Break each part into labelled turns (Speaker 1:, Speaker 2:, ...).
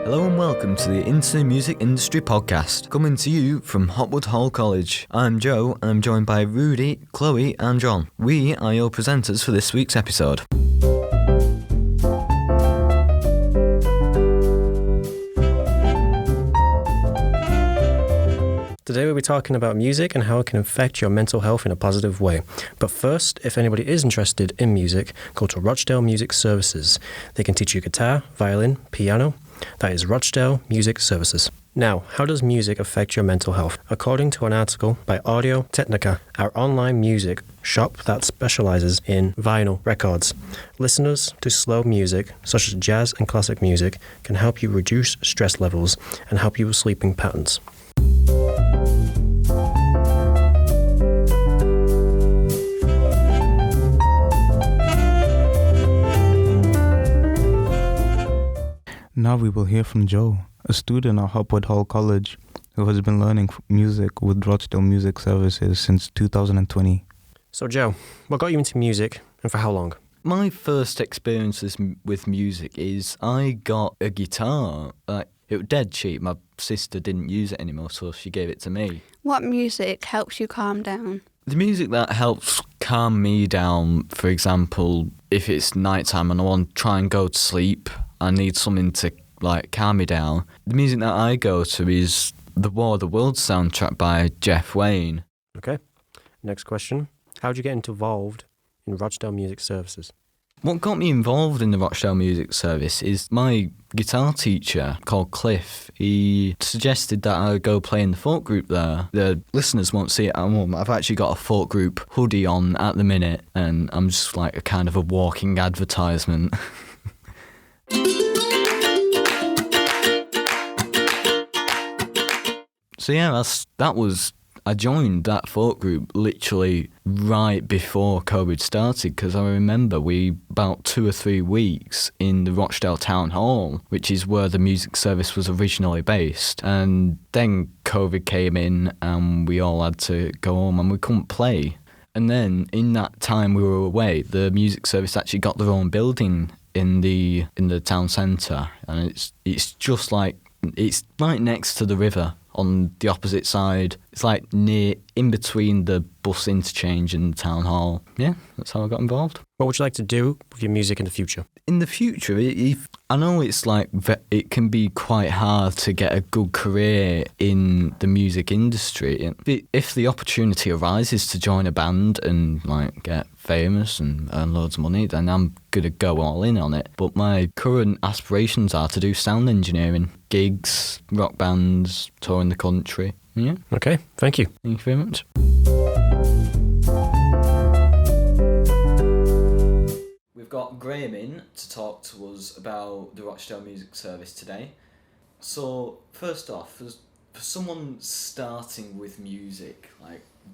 Speaker 1: Hello and welcome to the Into the Music Industry Podcast, coming to you from Hotwood Hall College. I'm Joe, and I'm joined by Rudy, Chloe and John. We are your presenters for this week's episode.
Speaker 2: Today we'll be talking about music and how it can affect your mental health in a positive way. But first, if anybody is interested in music, go to Rochdale Music Services. They can teach you guitar, violin, piano. That is Rochdale Music Services. Now, how does music affect your mental health? According to an article by Audio Technica, our online music shop that specializes in vinyl records, listeners to slow music, such as jazz and classic music, can help you reduce stress levels and help you with sleeping patterns.
Speaker 3: Now we will hear from Joe, a student at Hotwood Hall College who has been learning music with Rochdale Music Services since 2020.
Speaker 2: So Joe, what got you into music and for how long?
Speaker 1: My first experiences with music is I got a guitar. It was dead cheap. My sister didn't use it anymore, so she gave it to me.
Speaker 4: What music helps you calm down?
Speaker 1: The music that helps calm me down, for example, if it's nighttime and I want to try and go to sleep, I need something to calm me down. The music that I go to is the War of the Worlds soundtrack by Jeff Wayne.
Speaker 2: Okay, next question. How did you get involved in Rochdale Music Services?
Speaker 1: What got me involved in the Rochdale Music Service is my guitar teacher called Cliff. He suggested that I go play in the folk group there. The listeners won't see it at home. I've actually got a folk group hoodie on at the minute, and I'm just like a kind of a walking advertisement. So yeah, I joined that folk group literally right before COVID started, because I remember about 2 or 3 weeks in the Rochdale Town Hall, which is where the music service was originally based. And then COVID came in and we all had to go home and we couldn't play. And then in that time we were away, the music service actually got their own building in the town centre, and it's right next to the river. On the opposite side, it's like in between the bus interchange and the town hall. Yeah, that's how I got involved.
Speaker 2: What would you like to do with your music in the future?
Speaker 1: In the future, I know it's it can be quite hard to get a good career in the music industry. If the opportunity arises to join a band and get famous and earn loads of money, then I'm gonna go all in on it. But my current aspirations are to do sound engineering, gigs, rock bands, touring the country. Yeah.
Speaker 2: Okay, thank you.
Speaker 1: Thank you very much. We've got Graham in to talk to us about the Rochdale Music Service today. So, first off, for someone starting with music,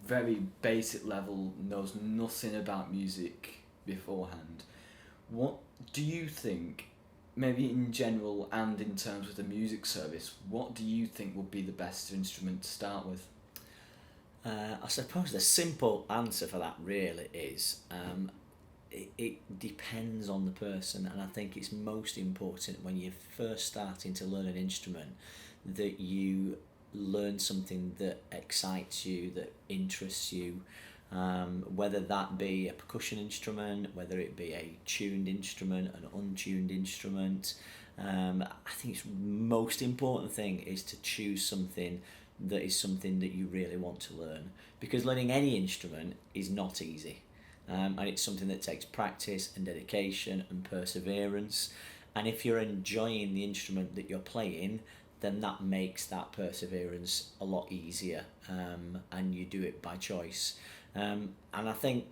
Speaker 1: very basic level, knows nothing about music beforehand, what do you think, maybe in general and in terms of the music service, what do you think would be the best instrument to start with?
Speaker 5: I suppose the simple answer for that really is it depends on the person, and I think it's most important when you're first starting to learn an instrument that you learn something that excites you, that interests you, whether that be a percussion instrument, whether it be a tuned instrument, an untuned instrument. I think it's most important thing is to choose something that is something that you really want to learn, because learning any instrument is not easy. And it's something that takes practice and dedication and perseverance. And if you're enjoying the instrument that you're playing, then that makes that perseverance a lot easier, and you do it by choice. And I think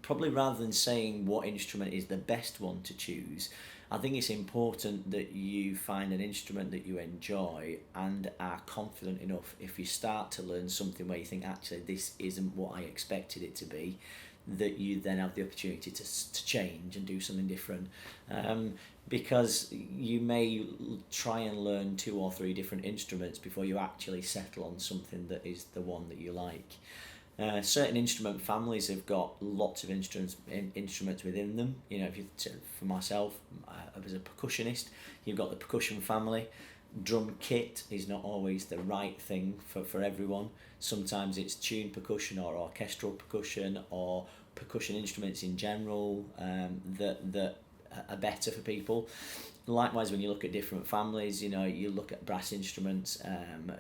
Speaker 5: probably rather than saying what instrument is the best one to choose, I think it's important that you find an instrument that you enjoy and are confident enough, if you start to learn something where you think, actually, this isn't what I expected it to be, that you then have the opportunity to change and do something different. Because you may try and learn 2 or 3 different instruments before you actually settle on something that is the one that you like. Certain instrument families have got lots of instruments within them. You know, for myself, as a percussionist, you've got the percussion family. Drum kit is not always the right thing for everyone. Sometimes it's tuned percussion or orchestral percussion or percussion instruments in general that are better for people. Likewise, when you look at different families, you know, you look at brass instruments,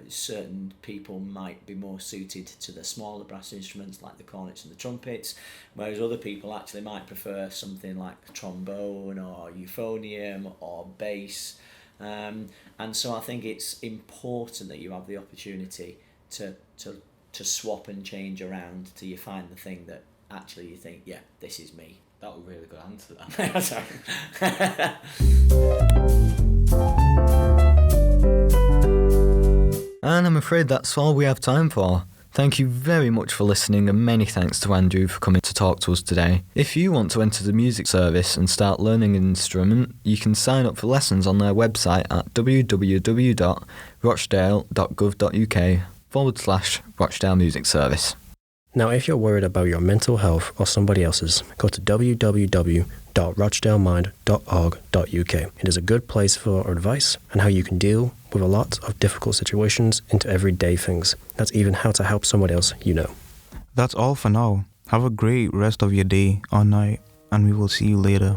Speaker 5: certain people might be more suited to the smaller brass instruments like the cornets and the trumpets, whereas other people actually might prefer something like trombone or euphonium or bass. And so I think it's important that you have the opportunity to swap and change around till you find the thing that actually you think, yeah, this is me.
Speaker 1: That was a really good answer, that.
Speaker 5: Sorry.
Speaker 1: And I'm afraid that's all we have time for. Thank you very much for listening, and many thanks to Andrew for coming to talk to us today. If you want to enter the music service and start learning an instrument, you can sign up for lessons on their website at www.rochdale.gov.uk/Rochdale Music Service.
Speaker 2: Now, if you're worried about your mental health or somebody else's, go to www.rochdalemind.org.uk. It is a good place for advice and how you can deal with a lot of difficult situations into everyday things. That's even how to help somebody else you know.
Speaker 3: That's all for now. Have a great rest of your day or night, and we will see you later.